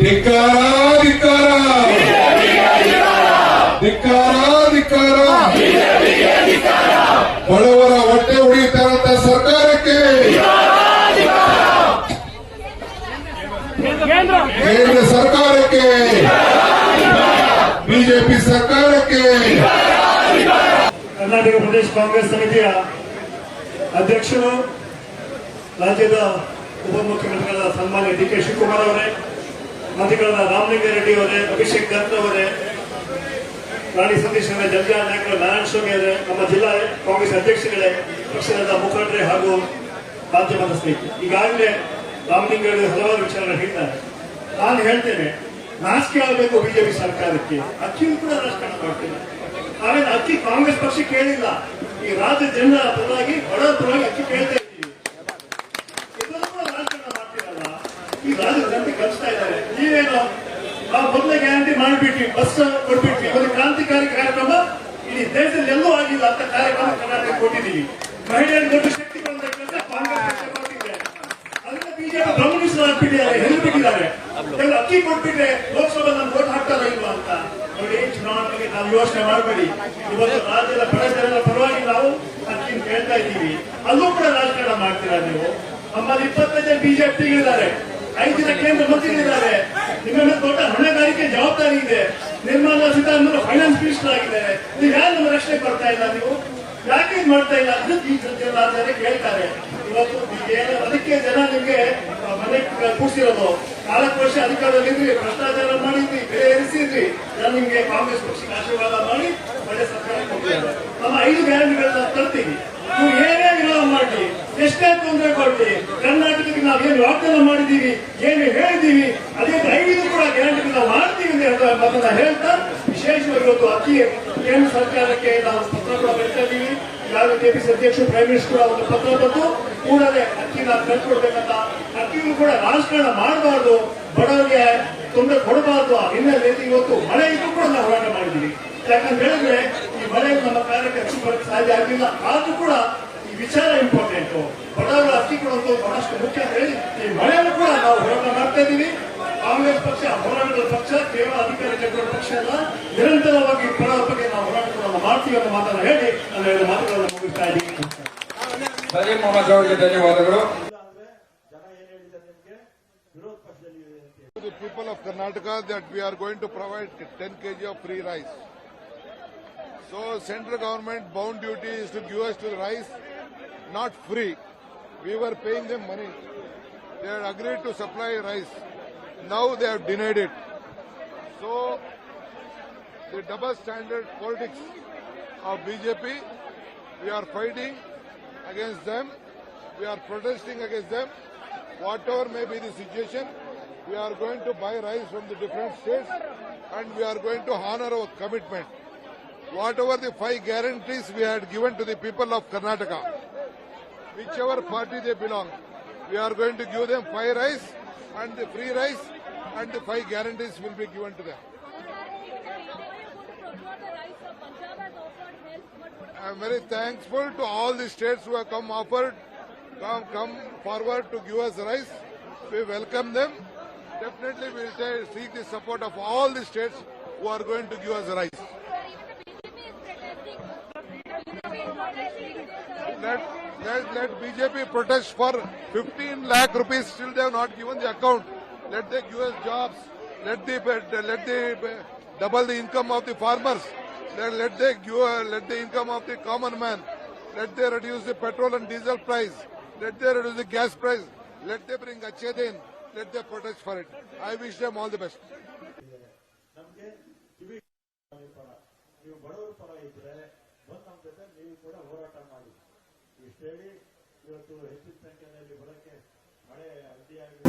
ಧಿಕ್ಕಾರ ಧಿಕ್ಕಾರ ಧಿಕ್ಕಾರ ಧಿಕ್ಕಾರ ಬಡವರ ಹೊಟ್ಟೆ ಉಳಿತಾರಂತ ಸರ್ಕಾರಕ್ಕೆ, ಕೇಂದ್ರ ಸರ್ಕಾರಕ್ಕೆ, ಬಿಜೆಪಿ ಸರ್ಕಾರಕ್ಕೆ. ಕರ್ನಾಟಕ ಪ್ರದೇಶ ಕಾಂಗ್ರೆಸ್ ಸಮಿತಿಯ ಅಧ್ಯಕ್ಷರು, ರಾಜ್ಯದ ಉಪಮುಖ್ಯಮಂತ್ರಿಗಳಾದ ಸನ್ಮಾನ್ಯ ಡಿ.ಕೆ. ಶಿವಕುಮಾರ್ ಅವರೇ, ಮಂತ್ರಿಗಳಾದ ರಾಮಲಿಂಗಾರೆಡ್ಡಿ ಅವರೇ, ಅಭಿಷೇಕ್ ದತ್ ಅವರೇ, ರಾಣಿ ಸತೀಶ್ ಅವರೇ, ಜಗ್ಗಾ ನಾಯಕರು, ನಾರಾಯಣ ಸ್ವಾಮಿ ಅವರೇ, ನಮ್ಮ ಜಿಲ್ಲಾ ಕಾಂಗ್ರೆಸ್ ಅಧ್ಯಕ್ಷಗಳೇ, ಪಕ್ಷದ ಮುಖಂಡರೇ ಹಾಗೂ ಮಾಧ್ಯಮದ ಸ್ನೇಹಿತರೆ, ಈಗಾಗಲೇ ರಾಮಲಿಂಗಾರೆಡ್ಡಿ ಹಲವಾರು ವಿಚಾರಗಳು ಹೇಳಿದ್ದಾರೆ. ನಾನು ಹೇಳ್ತೇನೆ, ನಾಚಿಕೆ ಆಗಬೇಕು ಬಿಜೆಪಿ ಸರ್ಕಾರಕ್ಕೆ. ಅಕ್ಕಿಯೂ ಕೂಡ ರಾಜಕಾರಣ ಮಾಡ್ತೇನೆ. ಆಮೇಲೆ ಅಕ್ಕಿ ಕಾಂಗ್ರೆಸ್ ಪಕ್ಷ ಕೇಳಿಲ್ಲ, ಈ ರಾಜ್ಯ ಜನರ ಪರವಾಗಿ, ಬಡವರ ಪರವಾಗಿ ಅಕ್ಕಿ ಕೇಳ್ತಾ ಇದ್ದೀವಿ. ಇದನ್ನು ಕೂಡ ರಾಜಕಾರಣ ಮಾಡ್ತೀರಲ್ಲ, ಈ ರಾಜ್ಯದ ಜನತೆ ಕಲಿಸ್ತಾ ಇದ್ದಾರೆ. ನೀವೇನು ನಾವು ಮೊದಲೇ ಗ್ಯಾರಂಟಿ ಮಾಡಿಬಿಟ್ವಿ, ಬಸ್ ಕೊಟ್ಬಿಟ್ವಿ, ಒಂದು ಕ್ರಾಂತಿಕಾರಿ ಕಾರ್ಯಕ್ರಮ ಇಡೀ ದೇಶದಲ್ಲಿ ಎಲ್ಲೂ ಆಗಿಲ್ಲ ಅಂತ ಕಾರ್ಯಕ್ರಮ ಕರ್ನಾಟಕ ಕೊಟ್ಟಿದ್ದೀವಿ. ಮಹಿಳೆಯರಿಗೆ ದೊಡ್ಡ ಶಕ್ತಿ ಬಂದ ಕೆಲಸ ಕಾಂಗ್ರೆಸ್ ಪಕ್ಷ ಮಾಡ್ತಿದೆ. ಅದನ್ನ ಬಿಜೆಪಿ ಗಮನಿಸಲಾಗ್ಬಿಟ್ಟಿದ್ದಾರೆ, ಹೇಳ್ಬಿಟ್ಟಿದ್ದಾರೆ. ಅಕ್ಕಿ ಕೊಟ್ಬಿಟ್ರೆ ಲೋಕಸಭೆ ನಮ್ಗೆ ವೋಟ್ ಹಾಕ್ತಾರ ಇಲ್ವಾ ಅಂತ. ನೋಡಿ, ಚುನಾವಣೆಗೆ ನಾವು ಯೋಚನೆ ಮಾಡಬೇಡಿ. ಇವತ್ತು ರಾಜ್ಯದ ಬಡ ಜನರ ಪರವಾಗಿ ನಾವು ಅಕ್ಕಿ ಕೇಳ್ತಾ ಇದ್ದೀವಿ. ಅಲ್ಲೂ ಕೂಡ ರಾಜಕಾರಣ ಮಾಡ್ತೀರಾ ನೀವು. ನಮ್ಮಲ್ಲಿ 25 ಜನ ಬಿಜೆಪಿಗಳಿದ್ದಾರೆ, 5 ಜನ ಕೇಂದ್ರ ಮಂತ್ರಿಗಳಿದ್ದಾರೆ. ನಿಮ್ಮ ಮೇಲೆ ದೊಡ್ಡ ಹೊಣೆಗಾರಿಕೆ ಜವಾಬ್ದಾರಿ ಇದೆ. ನಿರ್ಮಲಾ ಸೀತಾರಾಮನ್ ಫೈನಾನ್ಸ್ ಮಿನಿಸ್ಟರ್ ಆಗಿದ್ದಾರೆ. ನೀವು ಯಾರು ನಮ್ಮ ರಕ್ಷಣೆ ಕೊಡ್ತಾ ಇಲ್ಲ? ನೀವು ಯಾಕೆ ಇದು ಮಾಡ್ತಾ ಇಲ್ಲ? ಅದಕ್ಕೆ ಕೇಳ್ತಾರೆ. ಇವತ್ತು ಅದಕ್ಕೆ ಜನ ನಿಮ್ಗೆ ಮನೆ ಕೂಡಿಸಿರೋದು. 4 ವರ್ಷ ಅಧಿಕಾರದಲ್ಲಿದ್ರಿ, ಭ್ರಷ್ಟಾಚಾರ ಮಾಡಿದ್ರಿ, ಬೆಲೆ ಏರಿಸಿದ್ರಿ. ಜನ ನಿಮ್ಗೆ ಕಾಂಗ್ರೆಸ್ ಪಕ್ಷಕ್ಕೆ ಆಶೀರ್ವಾದ ಮಾಡಿ ಒಳ್ಳೆ ಸರ್ಕಾರ ಕೊಟ್ಟಿದ್ದಾರೆ. ನಮ್ಮ 5 ಗ್ಯಾರಂಟಿಗಳನ್ನ ತರ್ತೀವಿ. ನೀವು ಏನೇ ವಿರೋಧ ಮಾಡಿ, ಎಷ್ಟೇ ತೊಂದರೆ ಕೊಡ್ಲಿ, ಕರ್ನಾಟಕಕ್ಕೆ ನಾವು ಏನು ವಾಗ್ದಾನ ಮಾಡಿದ್ದೀವಿ, ಏನು ಹೇಳಿದ್ದೀವಿ, ಅದೇ 5 ಕೂಡ ಗ್ಯಾರಂಟಿ ನಾವು ಮಾಡ್ತೀವಿ ಅಂತ ಹೇಳ್ತಾ, ವಿಶೇಷವಾಗಿ ಇವತ್ತು ಅಕ್ಕಿ ಕೇಂದ್ರ ಸರ್ಕಾರಕ್ಕೆ ನಾವು ಪತ್ರ ಕೂಡ ಬರೀತಾ ಇದ್ದೀವಿ. ಈಗಾಗಲೇ ಕೆಪಿಸಿ ಅಧ್ಯಕ್ಷರು, ಪ್ರೈಮ್ ಮಿನಿಸ್ಟರ್ ಕೂಡ ಒಂದು ಪತ್ರ ಬಂದು ಕೂಡಲೇ ಅಕ್ಕಿನ ಕಳ್ಕೊಡ್ಬೇಕಂತ. ಅಕ್ಕಿಗೂ ಕೂಡ ರಾಜಕಾರಣ ಮಾಡಬಾರ್ದು, ಬಡವರಿಗೆ ತೊಂದರೆ ಕೊಡಬಾರ್ದು. ಹಿನ್ನೆಲೆಯಲ್ಲಿ ಇವತ್ತು ಮಳೆ ಇದ್ದು ಕೂಡ ನಾವು ಹೋರಾಟ ಮಾಡಿದ್ದೀವಿ. ಯಾಕಂತ ಹೇಳಿದ್ರೆ ಈ ಮಳೆ ನಮ್ಮ ಕಾರ್ಯಕ್ಕೆ ಅಕ್ಕಿ ಬರಕ್ಕೆ ಸಾಧ್ಯ ಆಗಿಲ್ಲ. ಆದ್ರೂ ಕೂಡ ಈ ವಿಚಾರ ಇಂಪಾರ್ಟೆಂಟ್. ಬಡವರ ಅಕ್ಕಿ ಕೊಡೋದು ಬಹಳಷ್ಟು ಮುಖ್ಯ ಅಂತ ಹೇಳಿ ಈ ಮಳೆಯನ್ನು ಕೂಡ ನಾವು ಹೋರಾಟ ಮಾಡ್ತಾ ಇದ್ದೀವಿ. ಕಾಂಗ್ರೆಸ್ ಪಕ್ಷ ಹೋರಾಟದ ಪಕ್ಷ, ಕೇವಲ ಅಧಿಕಾರ ಜಗಳ ಪಕ್ಷ ಅಲ್ಲ. ನಿರಂತರವಾಗಿ ಬಡವರ ಬಗ್ಗೆ ನಾವು ಹೋರಾಟಗಳನ್ನು ಮಾಡ್ತೀವಿ ಅನ್ನೋ ಮಾತನ್ನು ಹೇಳಿ ನಾನು 2 ಮಾತುಗಳನ್ನು ಮುಗಿಸ್ತಾ ಇದ್ದೀನಿ. ಸಲೀಂ ಮೊಹಮ್ಮದ್ ಅವರಿಗೆ ಧನ್ಯವಾದಗಳು. The people of Karnataka that we are going to provide 10 kg of free rice. So central government bound duty is to give us to the rice, not free. We were paying them money. They had agreed to supply rice. Now they have denied it. So the double standard politics of BJP, we are fighting against them. We are protesting against them. Whatever may be the situation, we are going to buy rice from the different states and we are going to honor our commitment. Whatever the 5 guarantees we had given to the people of Karnataka, whichever party they belong, we are going to give them 5 rice and the free rice and the 5 guarantees will be given to them. I am very thankful to all the states who have come forward to give us rice. We welcome them. Definitely we will seek the support of all the states who are going to give us rice. Let BJP protest for 15 lakh rupees. Still they have not given the account. Let they give us jobs. Let they double the income of the farmers. Let the income of the common man. Let they reduce the petrol and diesel price. Let they reduce the gas price. Let they bring Achede in. Let them protest for it. I wish them all the best. ನೀವು ಬಡವರ ಪರ ಇದ್ರೆ ಬಂದು ನಮ್ಮ ಜೊತೆ ನೀವು ಕೂಡ ಹೋರಾಟ ಮಾಡಿ. ಇಷ್ಟು ಹೇಳಿ ಇವತ್ತು ಹೆಚ್ಚಿನ ಸಂಖ್ಯೆಯಲ್ಲಿ ಬರೋಕ್ಕೆ ಮಳೆ ಅಡ್ಡಿಯಾಗಿದೆ.